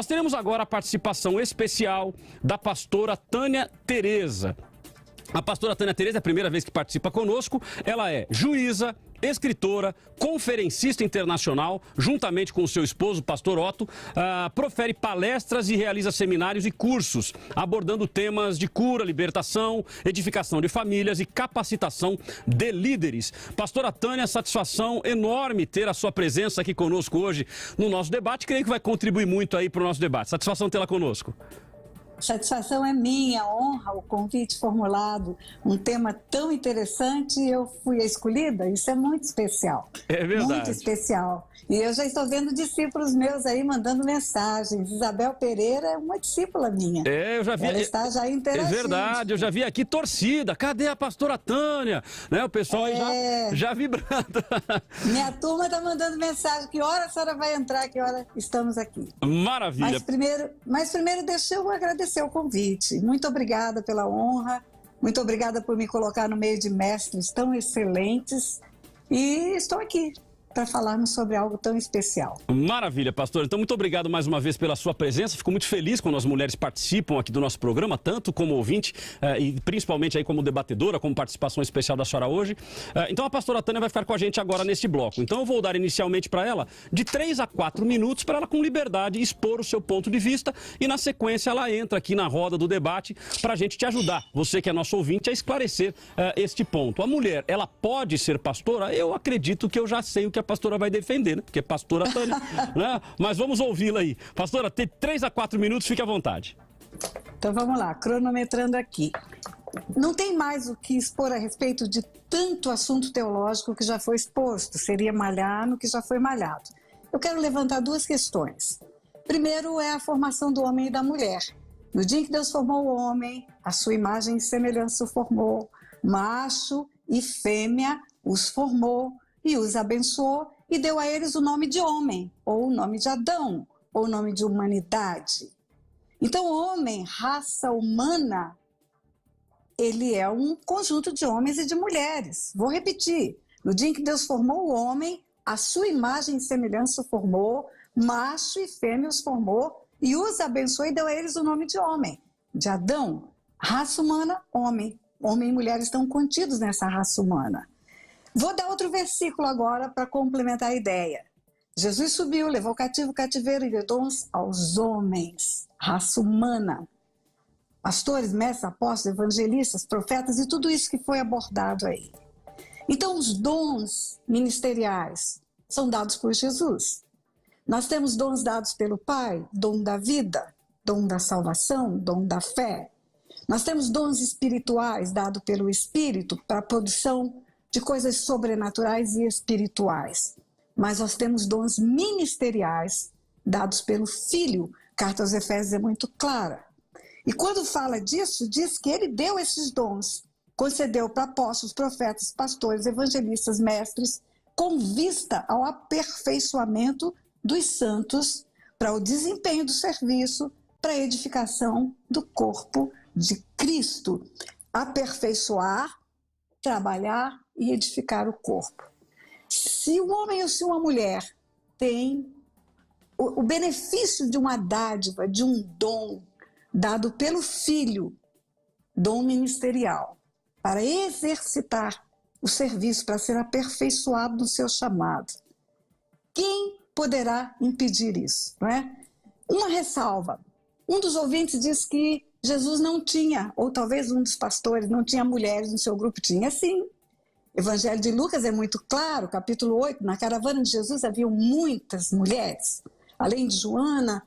Nós teremos agora a participação especial da pastora Tânia Tereza. A pastora Tânia Tereza é a primeira vez que participa conosco. Ela é juíza, escritora, conferencista internacional, juntamente com o seu esposo, pastor Otto, profere palestras e realiza seminários e cursos, abordando temas de cura, libertação, edificação de famílias e capacitação de líderes. Pastora Tânia, satisfação enorme ter a sua presença aqui conosco hoje no nosso debate. Creio que vai contribuir muito aí para o nosso debate. Satisfação tê-la conosco. Satisfação é minha, honra o convite formulado, um tema tão interessante, eu fui a escolhida, isso é muito especial. É verdade. Muito especial. E eu já estou vendo discípulos meus aí mandando mensagens. Isabel Pereira é uma discípula minha. Eu já vi. Ela está já interagindo. É verdade, eu já vi aqui torcida. Cadê a pastora Tânia? Né, o pessoal aí já vibrando. Minha turma está mandando mensagem, que hora a senhora vai entrar, que hora estamos aqui. Maravilha. Mas primeiro deixa eu agradecer o convite. Muito obrigada pela honra, muito obrigada por me colocar no meio de mestres tão excelentes e estou aqui para falarmos sobre algo tão especial. Maravilha, pastor. Então, muito obrigado mais uma vez pela sua presença. Fico muito feliz quando as mulheres participam aqui do nosso programa, tanto como ouvinte e principalmente aí como debatedora, como participação especial da senhora hoje. Então, a pastora Tânia vai ficar com a gente agora neste bloco. Então, eu vou dar inicialmente para ela de 3 a 4 minutos para ela, com liberdade, expor o seu ponto de vista e, na sequência, ela entra aqui na roda do debate para a gente te ajudar, você que é nosso ouvinte, a esclarecer este ponto. A mulher, ela pode ser pastora? Eu acredito que eu já sei o que a pastora vai defender, né? Porque é pastora Tânia, né? Mas vamos ouvi-la aí. Pastora, tem 3 a 4 minutos, fique à vontade. Então vamos lá, cronometrando aqui. Não tem mais o que expor a respeito de tanto assunto teológico que já foi exposto, seria malhar no que já foi malhado. Eu quero levantar 2 questões. Primeiro é a formação do homem e da mulher. No dia em que Deus formou o homem, a sua imagem e semelhança o formou, macho e fêmea os formou, e os abençoou e deu a eles o nome de homem, ou o nome de Adão, ou o nome de humanidade. Então, homem, raça humana, ele é um conjunto de homens e de mulheres. Vou repetir. No dia em que Deus formou o homem, a sua imagem e semelhança o formou, macho e fêmea os formou, e os abençoou e deu a eles o nome de homem, de Adão. Raça humana, homem. Homem e mulher estão contidos nessa raça humana. Vou dar outro versículo agora para complementar a ideia. Jesus subiu, levou cativo o cativeiro e deu dons aos homens, raça humana. Pastores, mestres, apóstolos, evangelistas, profetas e tudo isso que foi abordado aí. Então, os dons ministeriais são dados por Jesus. Nós temos dons dados pelo Pai, dom da vida, dom da salvação, dom da fé. Nós temos dons espirituais dados pelo Espírito para a produção de coisas sobrenaturais e espirituais. Mas nós temos dons ministeriais dados pelo Filho. Carta aos Efésios é muito clara. E quando fala disso, diz que ele deu esses dons, concedeu para apóstolos, profetas, pastores, evangelistas, mestres, com vista ao aperfeiçoamento dos santos, para o desempenho do serviço, para a edificação do corpo de Cristo. Aperfeiçoar, trabalhar e edificar o corpo. Se um homem ou se uma mulher tem o benefício de uma dádiva, de um dom dado pelo Filho, dom ministerial, para exercitar o serviço, para ser aperfeiçoado no seu chamado, quem poderá impedir isso, não é? Uma ressalva. Um dos ouvintes disse que Jesus não tinha, ou talvez um dos pastores não tinha mulheres no seu grupo. Tinha sim. Evangelho de Lucas é muito claro, capítulo 8, na caravana de Jesus haviam muitas mulheres, além de Joana,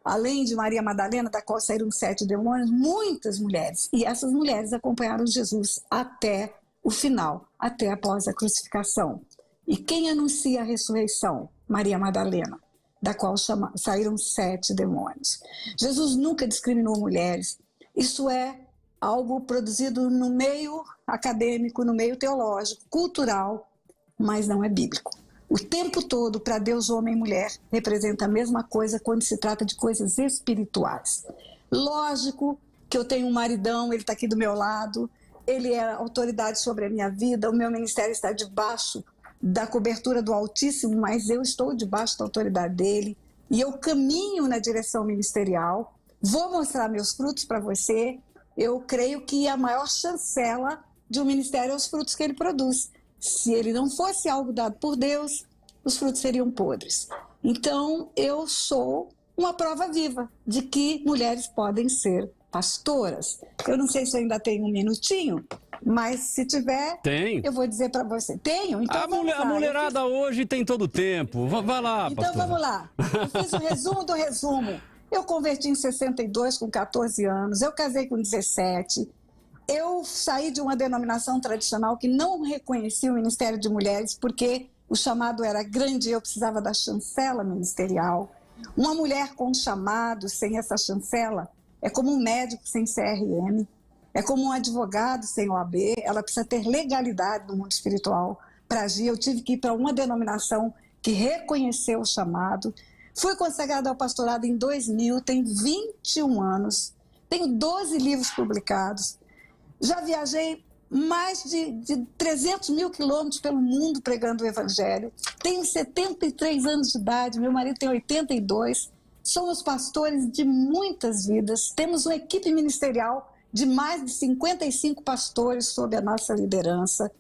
além de Maria Madalena, da qual saíram 7 demônios, muitas mulheres. E essas mulheres acompanharam Jesus até o final, até após a crucificação. E quem anuncia a ressurreição? Maria Madalena, da qual saíram 7 demônios. Jesus nunca discriminou mulheres. Isso é algo produzido no meio acadêmico, no meio teológico, cultural, mas não é bíblico. O tempo todo, para Deus, homem e mulher representa a mesma coisa quando se trata de coisas espirituais. Lógico que eu tenho um maridão, ele está aqui do meu lado, ele é autoridade sobre a minha vida, o meu ministério está debaixo da cobertura do Altíssimo, mas eu estou debaixo da autoridade dele. e eu caminho na direção ministerial, vou mostrar meus frutos para você. Eu creio que a maior chancela de um ministério é os frutos que ele produz. Se ele não fosse algo dado por Deus, os frutos seriam podres. Então, eu sou uma prova viva de que mulheres podem ser pastoras. Eu não sei se eu ainda tenho um minutinho, mas se tiver, eu vou dizer para você. Tenho? Então a mulherada hoje tem todo o tempo. Vai lá, então pastora. Vamos lá. Eu fiz o resumo do resumo. Eu converti em 62 com 14 anos, eu casei com 17. Eu saí de uma denominação tradicional que não reconhecia o Ministério de Mulheres porque o chamado era grande e eu precisava da chancela ministerial. Uma mulher com chamado, sem essa chancela, é como um médico sem CRM, é como um advogado sem OAB, ela precisa ter legalidade no mundo espiritual para agir. Eu tive que ir para uma denominação que reconheceu o chamado. Fui consagrada ao pastorado em 2000, tenho 21 anos, tenho 12 livros publicados, já viajei mais de 300 mil quilômetros pelo mundo pregando o evangelho, tenho 73 anos de idade, meu marido tem 82, somos pastores de muitas vidas, temos uma equipe ministerial de mais de 55 pastores sob a nossa liderança,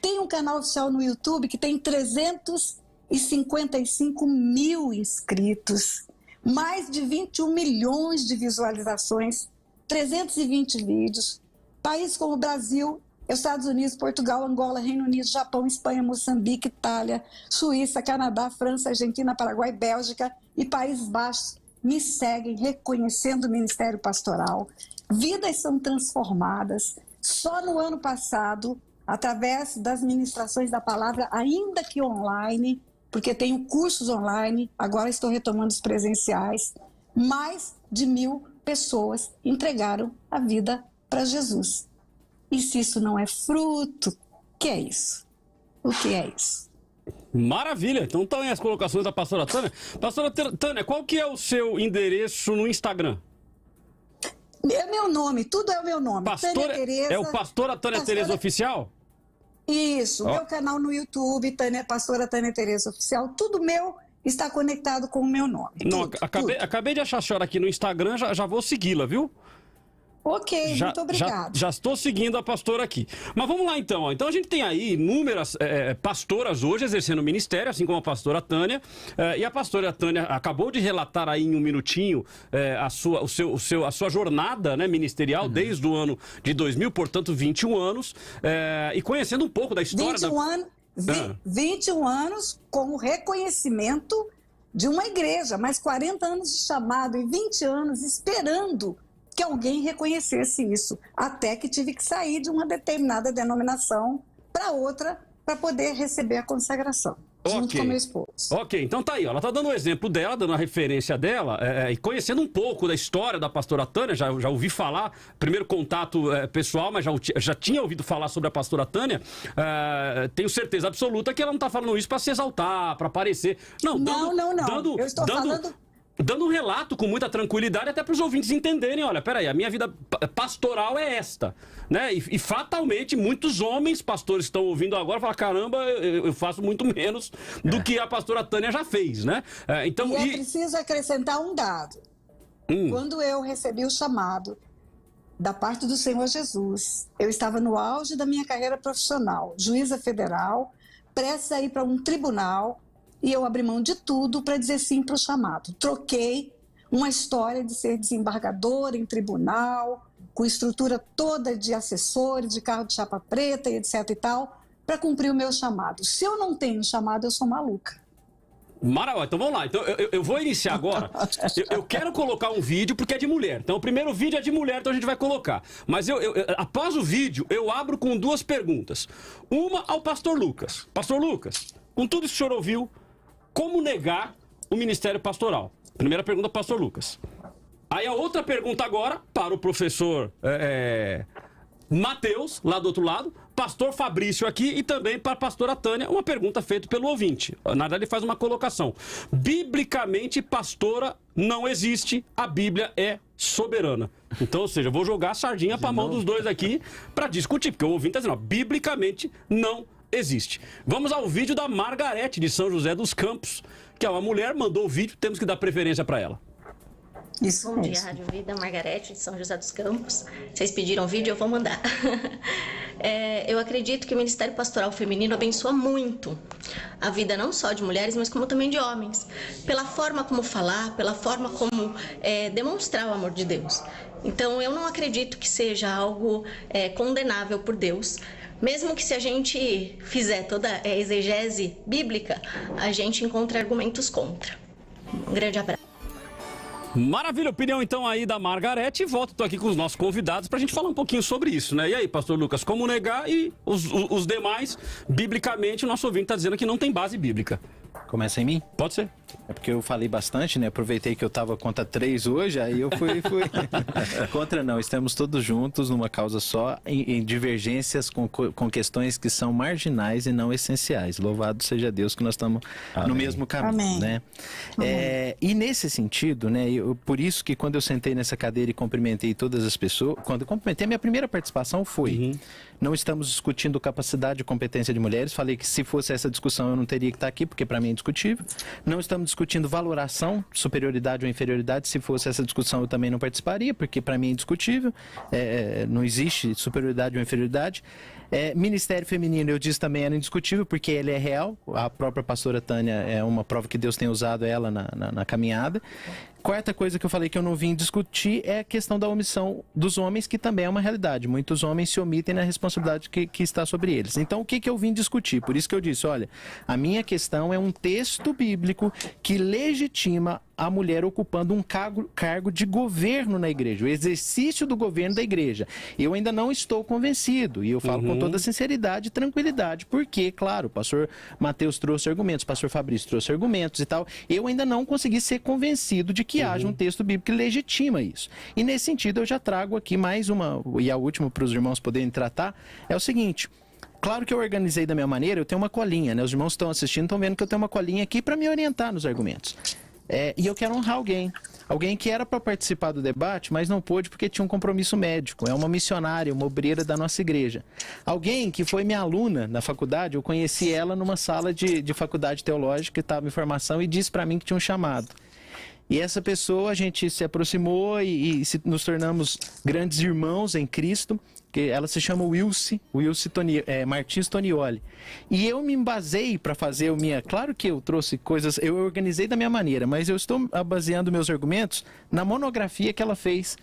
tem um canal oficial no YouTube que tem 355 mil inscritos, mais de 21 milhões de visualizações, 320 vídeos, países como o Brasil, Estados Unidos, Portugal, Angola, Reino Unido, Japão, Espanha, Moçambique, Itália, Suíça, Canadá, França, Argentina, Paraguai, Bélgica e Países Baixos me seguem reconhecendo o ministério pastoral. Vidas são transformadas. Só no ano passado, através das ministrações da palavra, ainda que online, porque tenho cursos online, agora estou retomando os presenciais, mais de 1.000 pessoas entregaram a vida para Jesus. E se isso não é fruto, o que é isso? O que é isso? Maravilha! Então estão aí as colocações da pastora Tânia. Pastora Tânia, qual que é o seu endereço no Instagram? É meu nome, tudo é o meu nome. Tânia Tereza, é o Pastora Tânia Tereza Oficial? Isso, meu canal no YouTube, Pastora Tânia Tereza Oficial, tudo meu está conectado com o meu nome. Não, acabei de achar a senhora aqui no Instagram, já vou segui-la, viu? Ok, muito obrigado. Já estou seguindo a pastora aqui. Mas vamos lá então. Então a gente tem aí inúmeras pastoras hoje exercendo o ministério, assim como a pastora Tânia. E a pastora Tânia acabou de relatar aí em um minutinho a sua jornada, né, ministerial desde o ano de 2000, portanto 21 anos. E conhecendo um pouco da história... 21 anos com o reconhecimento de uma igreja, mais 40 anos de chamado e 20 anos esperando que alguém reconhecesse isso, até que tive que sair de uma determinada denominação para outra para poder receber a consagração, junto com meu esposo. Ok, então tá aí, ó, ela tá dando o exemplo dela, dando a referência dela, e conhecendo um pouco da história da pastora Tânia, já ouvi falar, primeiro contato pessoal, mas já tinha ouvido falar sobre a pastora Tânia, tenho certeza absoluta que ela não tá falando isso para se exaltar, para aparecer. Não, eu estou falando... Dando um relato com muita tranquilidade até para os ouvintes entenderem, olha, peraí, a minha vida pastoral é esta, né? E fatalmente muitos homens pastores estão ouvindo agora e falam, caramba, eu faço muito menos do que a pastora Tânia já fez, né? Então, é preciso acrescentar um dado. Quando eu recebi o chamado da parte do Senhor Jesus, eu estava no auge da minha carreira profissional, juíza federal, prestes a ir para um tribunal, e eu abri mão de tudo para dizer sim para o chamado. Troquei uma história de ser desembargadora em tribunal, com estrutura toda de assessores, de carro de chapa preta e etc e tal, para cumprir o meu chamado. Se eu não tenho chamado, eu sou maluca. Maravilha, então vamos lá. Então, eu vou iniciar agora. Eu quero colocar um vídeo porque é de mulher. Então o primeiro vídeo é de mulher, então a gente vai colocar. Mas após o vídeo, eu abro com duas perguntas. Uma ao pastor Lucas. Pastor Lucas, com tudo isso que o senhor ouviu, como negar o ministério pastoral? Primeira pergunta, pastor Lucas. Aí a outra pergunta agora para o professor Mateus, lá do outro lado, pastor Fabrício aqui e também para a pastora Tânia, uma pergunta feita pelo ouvinte. Na verdade, ele faz uma colocação. Biblicamente, pastora não existe, a Bíblia é soberana. Então, ou seja, eu vou jogar a sardinha para a mão dos dois aqui para discutir, porque o ouvinte está dizendo, ó, biblicamente não existe. Vamos ao vídeo da Margarete de São José dos Campos, que é uma mulher, mandou o vídeo, temos que dar preferência para ela. Isso Bom dia, mesmo. Rádio Vida, Margarete de São José dos Campos. Vocês pediram vídeo, eu vou mandar. Eu acredito que o Ministério Pastoral Feminino abençoa muito a vida não só de mulheres, mas como também de homens. Pela forma como falar, pela forma como demonstrar o amor de Deus. Então, eu não acredito que seja algo condenável por Deus. Mesmo que se a gente fizer toda a exegese bíblica, a gente encontra argumentos contra. Um grande abraço. Maravilha, opinião então aí da Margarete. E volto aqui com os nossos convidados para a gente falar um pouquinho sobre isso, né? E aí, pastor Lucas, como negar? E os demais, biblicamente, o nosso ouvinte está dizendo que não tem base bíblica. Começa em mim? Pode ser. É porque eu falei bastante, né? Aproveitei que eu estava contra 3 hoje, aí eu fui... Contra não, estamos todos juntos numa causa só, em divergências com questões que são marginais e não essenciais. Louvado seja Deus que nós estamos no mesmo caminho, Amém. né? E nesse sentido, né? Por isso que quando eu sentei nessa cadeira e cumprimentei todas as pessoas, quando eu cumprimentei, a minha primeira participação foi... Não estamos discutindo capacidade e competência de mulheres. Falei que se fosse essa discussão eu não teria que estar aqui, porque para mim é indiscutível. Não estamos discutindo valoração, superioridade ou inferioridade. Se fosse essa discussão eu também não participaria, porque para mim é indiscutível. Não existe superioridade ou inferioridade. Ministério feminino, eu disse também, era indiscutível, porque ele é real. A própria pastora Tânia é uma prova que Deus tem usado ela na caminhada. Quarta coisa que eu falei que eu não vim discutir é a questão da omissão dos homens, que também é uma realidade. Muitos homens se omitem na responsabilidade que está sobre eles. Então, o que eu vim discutir? Por isso que eu disse, olha, a minha questão é um texto bíblico que legitima a mulher ocupando um cargo de governo na igreja, o exercício do governo da igreja. Eu ainda não estou convencido, e eu falo com toda sinceridade e tranquilidade, porque, claro, o pastor Mateus trouxe argumentos, o pastor Fabrício trouxe argumentos e tal, eu ainda não consegui ser convencido de que haja um texto bíblico que legitima isso. E nesse sentido eu já trago aqui mais uma, e a última para os irmãos poderem tratar, é o seguinte... Claro que eu organizei da minha maneira, eu tenho uma colinha, né? Os irmãos estão assistindo, estão vendo que eu tenho uma colinha aqui para me orientar nos argumentos. E eu quero honrar alguém que era para participar do debate, mas não pôde porque tinha um compromisso médico. É uma missionária, uma obreira da nossa igreja. Alguém que foi minha aluna na faculdade, eu conheci ela numa sala de faculdade teológica, estava em formação, e disse para mim que tinha um chamado. E essa pessoa, a gente se aproximou e nos tornamos grandes irmãos em Cristo. Que ela se chama Wilce Martins Tonioli. E eu me embasei para fazer o minha... Claro que eu trouxe coisas, eu organizei da minha maneira, mas eu estou baseando meus argumentos na monografia que ela fez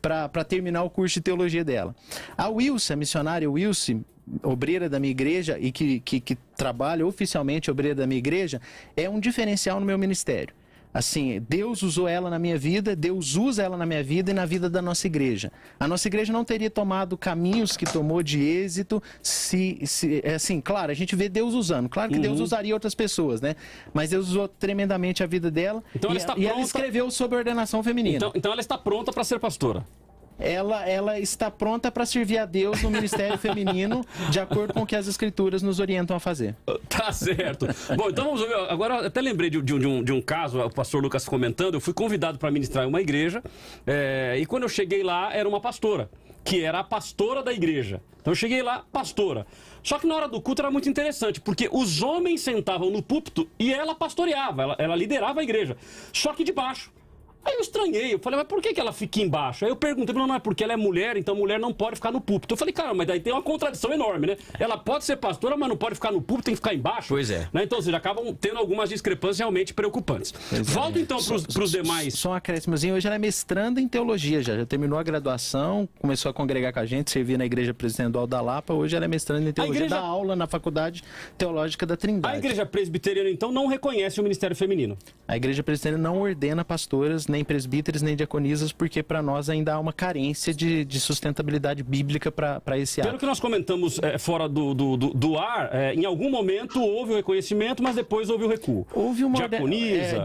para terminar o curso de teologia dela. A Wilce, a missionária Wilce, obreira da minha igreja e que trabalha oficialmente obreira da minha igreja, é um diferencial no meu ministério. Assim, Deus usou ela na minha vida, Deus usa ela na minha vida e na vida da nossa igreja. A nossa igreja não teria tomado caminhos que tomou de êxito assim, claro, a gente vê Deus usando. Claro que Deus usaria outras pessoas, né? Mas Deus usou tremendamente a vida dela, então e ela escreveu sobre ordenação feminina. Então ela está pronta para ser pastora. Ela está pronta para servir a Deus no ministério feminino, de acordo com o que as escrituras nos orientam a fazer. Tá certo. Bom, então vamos ver. Agora, até lembrei de um caso, o pastor Lucas comentando. Eu fui convidado para ministrar em uma igreja, e quando eu cheguei lá, era uma pastora, que era a pastora da igreja. Então eu cheguei lá, pastora. Só que na hora do culto era muito interessante, porque os homens sentavam no púlpito e ela pastoreava, ela liderava a igreja, só que de baixo. Aí eu estranhei, eu falei, mas por que ela fica embaixo? Aí eu perguntei, não é porque ela é mulher, então mulher não pode ficar no púlpito. Eu falei, cara, mas daí tem uma contradição enorme, né? Ela pode ser pastora, mas não pode ficar no púlpito, tem que ficar embaixo. Pois é. Né? Então, ou seja, acabam tendo algumas discrepâncias realmente preocupantes. Volto então para os demais. Só um acréscimozinho, hoje ela é mestranda em teologia já terminou a graduação, começou a congregar com a gente, servia na Igreja Presidencial da Lapa, hoje ela é mestranda em teologia, dá aula na Faculdade Teológica da Trindade. A Igreja Presbiteriana, então, não reconhece o ministério feminino? A Igreja Presbiteriana não ordena pastoras, nem presbíteros, nem diaconisas, porque para nós ainda há uma carência de sustentabilidade bíblica para esse ato. Pelo que nós comentamos fora do ar, em algum momento houve o reconhecimento, mas depois houve o recuo. Houve uma diaconisa.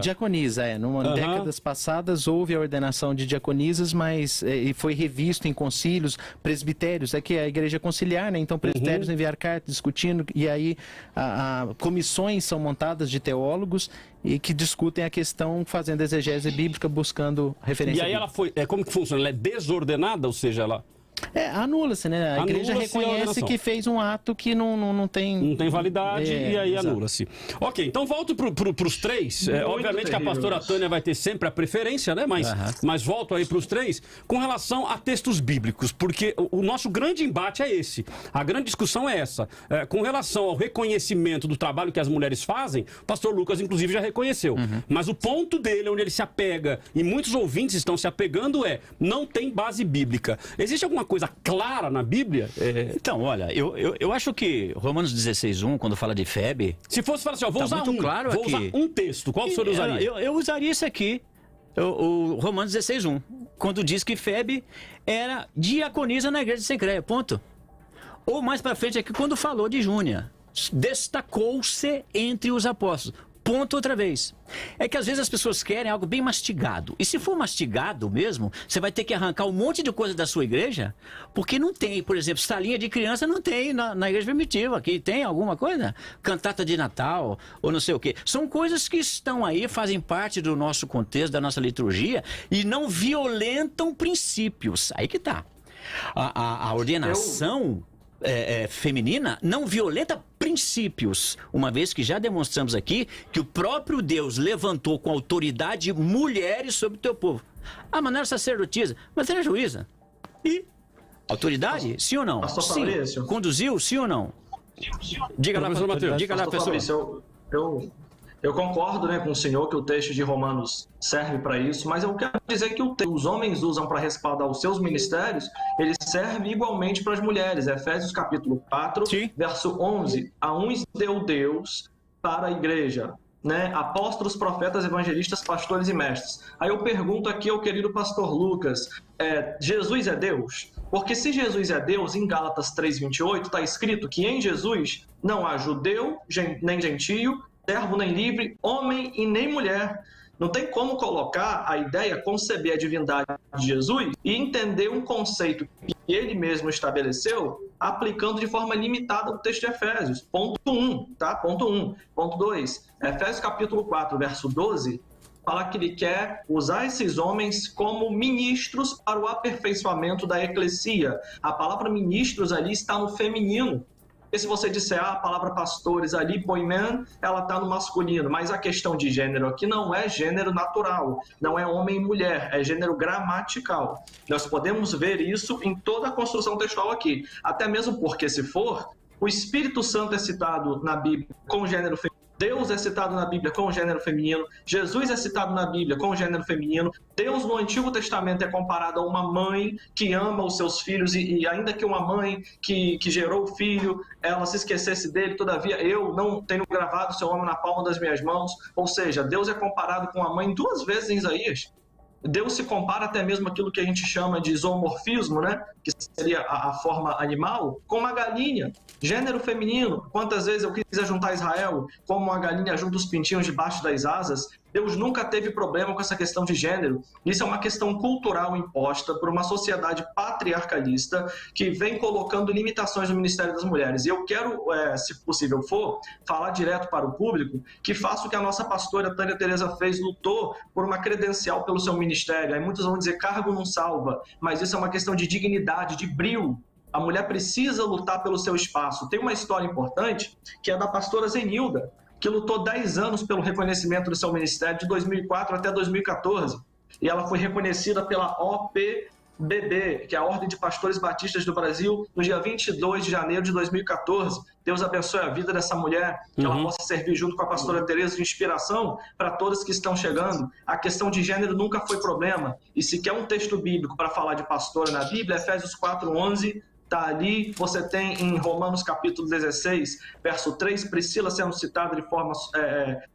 Décadas passadas houve a ordenação de diaconisas, mas e foi revisto em concílios, presbitérios, que é a igreja conciliar, né? Então presbitérios enviaram cartas discutindo, e aí comissões são montadas de teólogos e que discutem a questão fazendo exegese bíblica, buscando referência bíblica. E aí ela foi, como que funciona? Ela é desordenada, ou seja, ela... Anula-se, né? A igreja reconhece que fez um ato que não tem validade e aí anula-se. Ok, então volto para os três. Obviamente que a pastora Tânia vai ter sempre a preferência, né? Mas volto aí para os três com relação a textos bíblicos, porque o nosso grande embate é esse. A grande discussão é essa. Com relação ao reconhecimento do trabalho que as mulheres fazem, o pastor Lucas, inclusive, já reconheceu. Mas o ponto dele, onde ele se apega, e muitos ouvintes estão se apegando, não tem base bíblica. Existe alguma coisa clara na Bíblia? Então, olha, eu acho que Romanos 16:1, quando fala de Febe... Se fosse falar assim, vou usar um texto, qual o senhor usaria? Eu usaria esse aqui, o Romanos 16:1, quando diz que Febe era diaconisa na igreja de Cencreia, ponto. Ou mais pra frente aqui, quando falou de Júnia, destacou-se entre os apóstolos. Ponto outra vez. É que às vezes as pessoas querem algo bem mastigado. E se for mastigado mesmo, você vai ter que arrancar um monte de coisa da sua igreja, porque não tem, por exemplo, salinha de criança não tem na igreja primitiva. Aqui tem alguma coisa? Cantata de Natal, ou não sei o quê. São coisas que estão aí, fazem parte do nosso contexto, da nossa liturgia, e não violentam princípios. Aí que tá. A ordenação... feminina não violenta princípios, uma vez que já demonstramos aqui que o próprio Deus levantou com autoridade mulheres sobre o teu povo. Mas não era sacerdotisa, mas era juíza. E autoridade, sim ou não? Sim. Conduziu, sim ou não? Diga lá, pastor Mateus. Diga lá, pessoal. Eu concordo, né, com o senhor que o texto de Romanos serve para isso, mas eu quero dizer que os homens usam para respaldar os seus ministérios, ele serve igualmente para as mulheres. Efésios capítulo 4, verso 11. A uns deu Deus para a igreja, né? Apóstolos, profetas, evangelistas, pastores e mestres. Aí eu pergunto aqui ao querido pastor Lucas, Jesus é Deus? Porque se Jesus é Deus, em Gálatas 3:28 está escrito que em Jesus não há judeu nem gentio, servo nem livre, homem e nem mulher. Não tem como colocar a ideia, conceber a divindade de Jesus e entender um conceito que ele mesmo estabeleceu, aplicando de forma limitada o texto de Efésios. Ponto 1, tá? Ponto 1. Ponto 2. Efésios capítulo 4, verso 12, fala que ele quer usar esses homens como ministros para o aperfeiçoamento da eclesia. A palavra ministros ali está no feminino. E se você disser a palavra pastores ali, poimen, ela está no masculino, mas a questão de gênero aqui não é gênero natural, não é homem e mulher, é gênero gramatical. Nós podemos ver isso em toda a construção textual aqui, até mesmo porque, se for, o Espírito Santo é citado na Bíblia com gênero feminino, Deus é citado na Bíblia com gênero feminino, Jesus é citado na Bíblia com gênero feminino, Deus no Antigo Testamento é comparado a uma mãe que ama os seus filhos e ainda que uma mãe que gerou o filho, ela se esquecesse dele, todavia eu não tenho gravado seu nome na palma das minhas mãos. Ou seja, Deus é comparado com a mãe 2 vezes em Isaías. Deus se compara até mesmo aquilo que a gente chama de zoomorfismo, né? Que seria a forma animal, com uma galinha, gênero feminino. Quantas vezes eu quis juntar Israel, como uma galinha junta os pintinhos debaixo das asas? Deus nunca teve problema com essa questão de gênero. Isso é uma questão cultural imposta por uma sociedade patriarcalista que vem colocando limitações no Ministério das Mulheres. E eu quero, se possível for, falar direto para o público que faça o que a nossa pastora Tânia Tereza fez, lutou por uma credencial pelo seu ministério. Aí muitos vão dizer cargo não salva, mas isso é uma questão de dignidade, de brio. A mulher precisa lutar pelo seu espaço. Tem uma história importante que é da pastora Zenilda, que lutou 10 anos pelo reconhecimento do seu ministério, de 2004 até 2014. E ela foi reconhecida pela OPBB, que é a Ordem de Pastores Batistas do Brasil, no dia 22 de janeiro de 2014. Deus abençoe a vida dessa mulher, que ela possa servir junto com a pastora Tereza de inspiração para todas que estão chegando. A questão de gênero nunca foi problema. E se quer um texto bíblico para falar de pastora na Bíblia, Efésios 4:11, está ali. Você tem em Romanos capítulo 16, verso 3, Priscila sendo citada de forma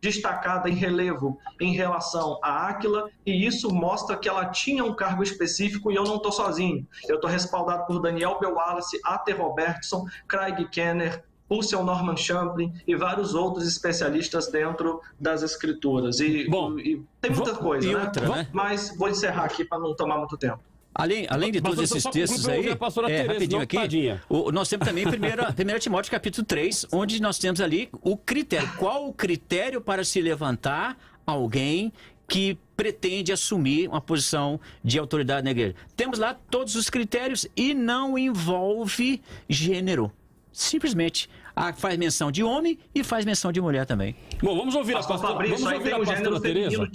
destacada em relevo em relação a Áquila, e isso mostra que ela tinha um cargo específico e eu não estou sozinho. Eu estou respaldado por Daniel B. Wallace, A.T. Robertson, Craig Kenner, Russell Norman Champlin e vários outros especialistas dentro das escrituras. E tem muita coisa, né? Outra, mas vou encerrar aqui para não tomar muito tempo. Além de todos esses textos aí, rapidinho aqui, nós temos também 1 Timóteo capítulo 3, onde nós temos ali o critério. Qual o critério para se levantar alguém que pretende assumir uma posição de autoridade na igreja. Temos lá todos os critérios e não envolve gênero. Simplesmente faz menção de homem e faz menção de mulher também. Bom, vamos ouvir a pastora Tereza.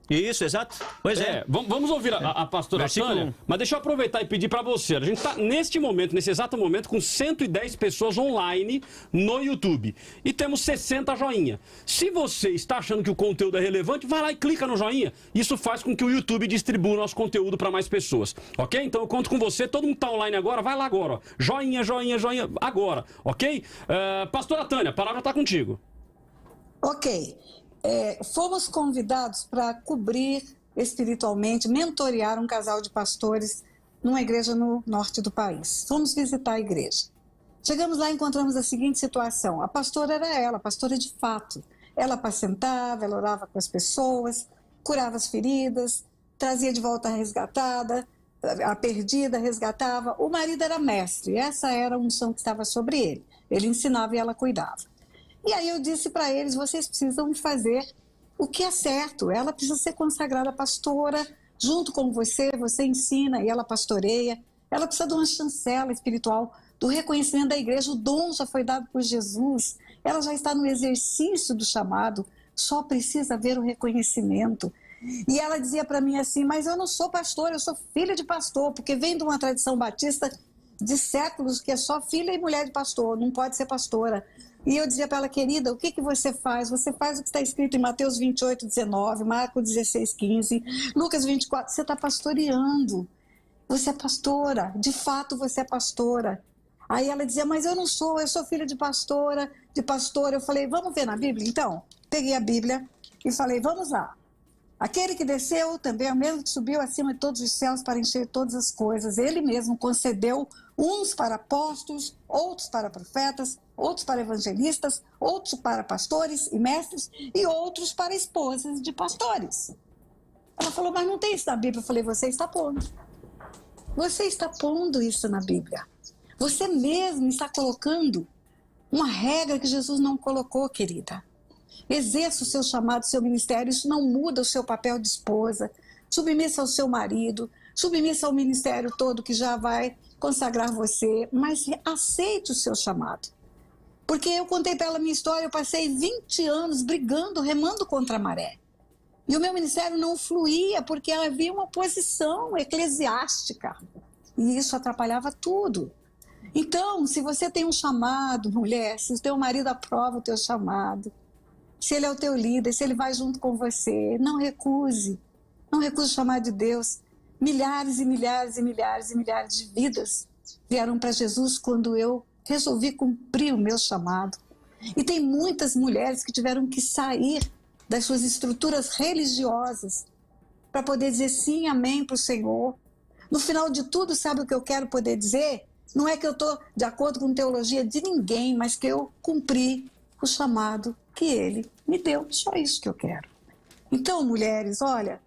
Isso, exato. Pois é. Vamos ouvir a pastora Tânia, mas deixa eu aproveitar e pedir para você. A gente está neste momento, nesse exato momento, com 110 pessoas online no YouTube. E temos 60 joinha. Se você está achando que o conteúdo é relevante, vai lá e clica no joinha. Isso faz com que o YouTube distribua o nosso conteúdo para mais pessoas. Ok? Então eu conto com você. Todo mundo está online agora. Vai lá agora. Ó. Joinha, joinha, joinha. Agora. Ok? Pastora Tânia, a palavra está contigo. Ok. Fomos convidados para cobrir espiritualmente, mentorear um casal de pastores numa igreja no norte do país. Fomos visitar a igreja. Chegamos lá e encontramos a seguinte situação. A pastora era ela, a pastora de fato. Ela apacentava, ela orava com as pessoas, curava as feridas, trazia de volta a resgatada, a perdida, resgatava. O marido era mestre, essa era a unção que estava sobre ele. Ele ensinava e ela cuidava. E aí eu disse para eles, vocês precisam fazer o que é certo. Ela precisa ser consagrada pastora, junto com você ensina e ela pastoreia. Ela precisa de uma chancela espiritual, do reconhecimento da igreja. O dom já foi dado por Jesus. Ela já está no exercício do chamado, só precisa ver o reconhecimento. E ela dizia para mim assim, mas eu não sou pastora, eu sou filha de pastor, porque vem de uma tradição batista de séculos que é só filha e mulher de pastor, não pode ser pastora. E eu dizia para ela, querida, o que você faz? Você faz o que está escrito em Mateus 28, 19, Marcos 16, 15, Lucas 24. Você está pastoreando. Você é pastora. De fato, você é pastora. Aí ela dizia, mas eu não sou, eu sou filha de pastora, de pastor. Eu falei, vamos ver na Bíblia? Então, peguei a Bíblia e falei, vamos lá. Aquele que desceu também é o mesmo que subiu acima de todos os céus para encher todas as coisas. Ele mesmo concedeu uns para apóstolos, outros para profetas, outros para evangelistas, outros para pastores e mestres e outros para esposas de pastores. Ela falou, mas não tem isso na Bíblia. Eu falei, você está pondo. Você está pondo isso na Bíblia. Você mesmo está colocando uma regra que Jesus não colocou, querida. Exerça o seu chamado, o seu ministério. Isso não muda o seu papel de esposa. Submissa ao seu marido, submissa ao ministério todo que já vai consagrar você, mas aceite o seu chamado. Porque eu contei para ela a minha história, eu passei 20 anos brigando, remando contra a maré. E o meu ministério não fluía porque havia uma posição eclesiástica. E isso atrapalhava tudo. Então, se você tem um chamado, mulher, se o teu marido aprova o teu chamado, se ele é o teu líder, se ele vai junto com você, não recuse. Não recuse o chamado de Deus. Milhares e milhares e milhares e milhares de vidas vieram para Jesus quando eu resolvi cumprir o meu chamado. E tem muitas mulheres que tiveram que sair das suas estruturas religiosas para poder dizer sim, amém para o Senhor. No final de tudo, sabe o que eu quero poder dizer? Não é que eu estou de acordo com teologia de ninguém, mas que eu cumpri o chamado que Ele me deu. Só isso que eu quero. Então, mulheres, olha,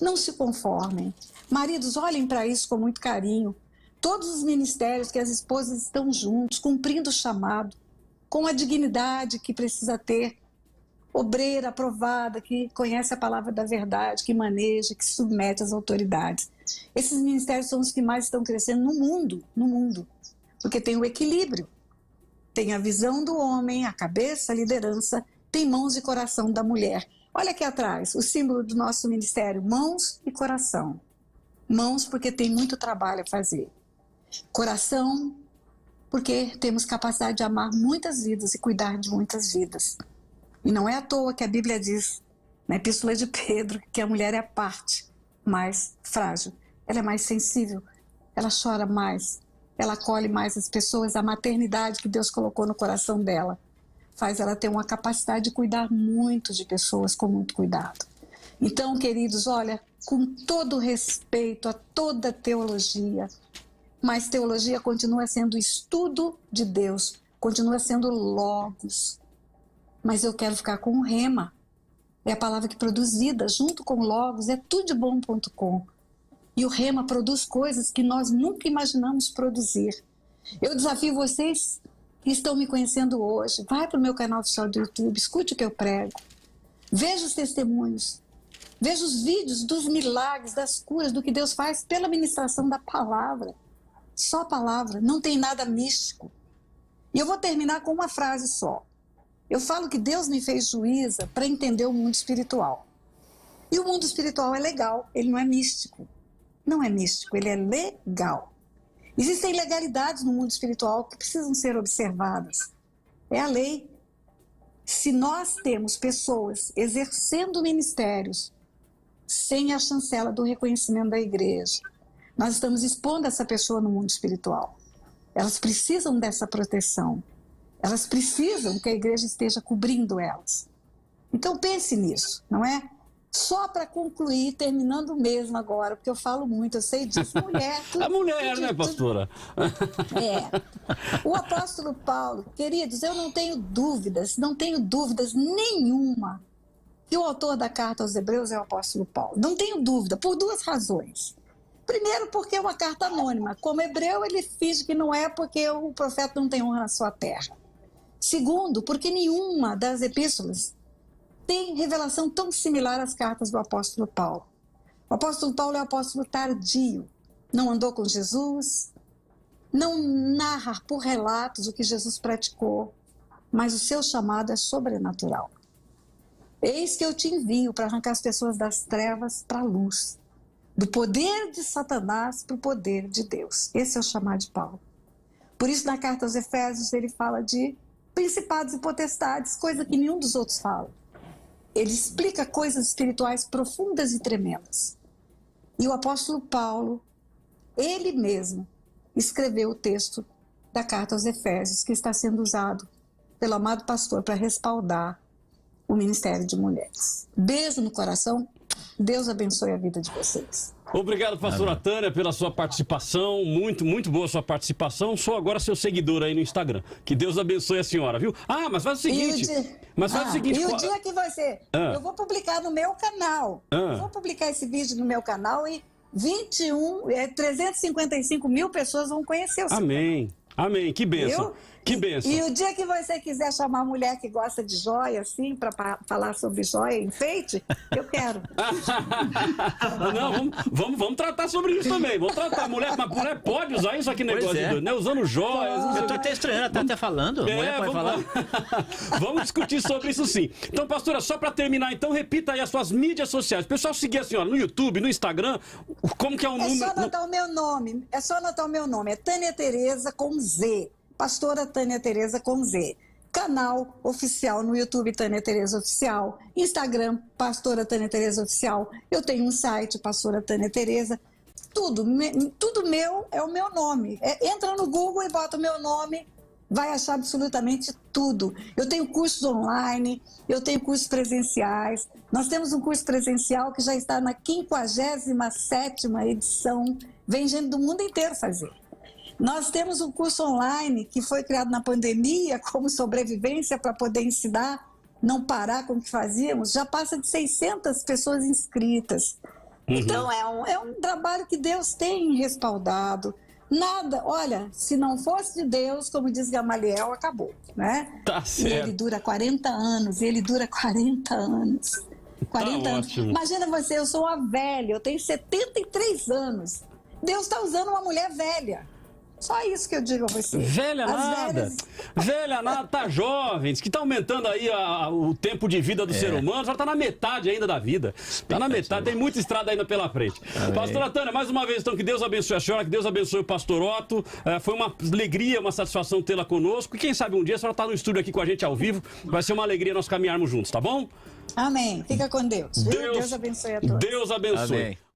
não se conformem. Maridos, olhem para isso com muito carinho. Todos os ministérios que as esposas estão juntos, cumprindo o chamado, com a dignidade que precisa ter, obreira, aprovada, que conhece a palavra da verdade, que maneja, que submete às autoridades. Esses ministérios são os que mais estão crescendo no mundo, porque tem o equilíbrio. Tem a visão do homem, a cabeça, a liderança, tem mãos e coração da mulher. Olha aqui atrás, o símbolo do nosso ministério, mãos e coração. Mãos porque tem muito trabalho a fazer. Coração porque temos capacidade de amar muitas vidas e cuidar de muitas vidas. E não é à toa que a Bíblia diz, na Epístola de Pedro, que a mulher é a parte mais frágil. Ela é mais sensível, ela chora mais, ela acolhe mais as pessoas. A maternidade que Deus colocou no coração dela faz ela ter uma capacidade de cuidar muito de pessoas com muito cuidado. Então, queridos, olha, com todo respeito a toda teologia, mas teologia continua sendo estudo de Deus, continua sendo logos. Mas eu quero ficar com o rema. É a palavra que produz vida, junto com o logos, é tudebom.com. E o rema produz coisas que nós nunca imaginamos produzir. Eu desafio vocês que estão me conhecendo hoje, vai para o meu canal oficial do YouTube, escute o que eu prego, veja os testemunhos, Vejo os vídeos dos milagres, das curas, do que Deus faz pela ministração da palavra. Só a palavra, não tem nada místico. E eu vou terminar com uma frase só. Eu falo que Deus me fez juíza para entender o mundo espiritual. E o mundo espiritual é legal, ele não é místico. Não é místico, ele é legal. Existem legalidades no mundo espiritual que precisam ser observadas. É a lei. Se nós temos pessoas exercendo ministérios sem a chancela do reconhecimento da igreja, nós estamos expondo essa pessoa no mundo espiritual. Elas precisam dessa proteção. Elas precisam que a igreja esteja cobrindo elas. Então pense nisso, não é? Só para concluir, terminando mesmo agora, porque eu falo muito, eu sei disso, mulher... A mulher, né, pastora? O apóstolo Paulo, queridos, eu não tenho dúvidas nenhuma que o autor da carta aos Hebreus é o apóstolo Paulo. Não tenho dúvida, por duas razões. Primeiro, porque é uma carta anônima. Como hebreu, ele finge que não é, porque o profeta não tem honra na sua terra. Segundo, porque nenhuma das epístolas tem revelação tão similar às cartas do apóstolo Paulo. O apóstolo Paulo é um apóstolo tardio, não andou com Jesus, não narra por relatos o que Jesus praticou, mas o seu chamado é sobrenatural. Eis que eu te envio para arrancar as pessoas das trevas para a luz, do poder de Satanás para o poder de Deus. Esse é o chamado de Paulo. Por isso, na carta aos Efésios, ele fala de principados e potestades, coisa que nenhum dos outros fala. Ele explica coisas espirituais profundas e tremendas. E o apóstolo Paulo, ele mesmo, escreveu o texto da carta aos Efésios, que está sendo usado pelo amado pastor para respaldar o Ministério de Mulheres. Beijo no coração. Deus abençoe a vida de vocês. Obrigado, pastora Tânia, pela sua participação. Muito, muito boa a sua participação. Sou agora seu seguidor aí no Instagram. Que Deus abençoe a senhora, viu? Ah, mas faz o seguinte. E o dia que você... Eu vou publicar no meu canal. Eu vou publicar esse vídeo no meu canal e 355 mil pessoas vão conhecer o seu Amém. canal. Amém. Que bênção. Que bênção. E o dia que você quiser chamar a mulher que gosta de joia, assim, para falar sobre joia e enfeite, eu quero. Não, vamos tratar sobre isso também. Vamos tratar. Mulher pode usar isso aqui, negócio de doido, né? Usando joias. Eu tô até estranhando, tá até falando. Mulher pode falar. Vamos discutir sobre isso sim. Então, pastora, só para terminar, então, repita aí as suas mídias sociais. O pessoal seguir a senhora no YouTube, no Instagram, como que é o número? É só anotar o meu nome. É Tânia Tereza com Z. Pastora Tânia Tereza com Z. Canal oficial no YouTube, Tânia Tereza Oficial. Instagram, Pastora Tânia Tereza Oficial. Eu tenho um site, Pastora Tânia Tereza. Tudo meu é o meu nome. Entra no Google e bota o meu nome, vai achar absolutamente tudo. Eu tenho cursos online, eu tenho cursos presenciais. Nós temos um curso presencial que já está na 57ª edição. Vem gente do mundo inteiro fazer. Nós temos um curso online que foi criado na pandemia como sobrevivência para poder ensinar, não parar com o que fazíamos. Já passa de 600 pessoas inscritas. Então é um trabalho que Deus tem respaldado. Nada, olha, se não fosse de Deus, como diz Gamaliel, acabou, né? Tá certo. E ele dura 40 anos, 40 anos. 40 anos. Ótimo. Imagina você, eu sou uma velha, eu tenho 73 anos. Deus está usando uma mulher velha. Só isso que eu digo a você. Velha nada. Velha nada, tá jovem. Diz que tá aumentando aí o tempo de vida do ser humano. Já tá na metade ainda da vida. Tá na metade, tem muita estrada ainda pela frente. Pastora Tânia, mais uma vez, então, que Deus abençoe a senhora, que Deus abençoe o pastor Otto. Foi uma alegria, uma satisfação tê-la conosco. E quem sabe um dia a senhora tá no estúdio aqui com a gente ao vivo. Vai ser uma alegria nós caminharmos juntos, tá bom? Amém. Fica com Deus. Deus abençoe a todos. Deus abençoe. Amém.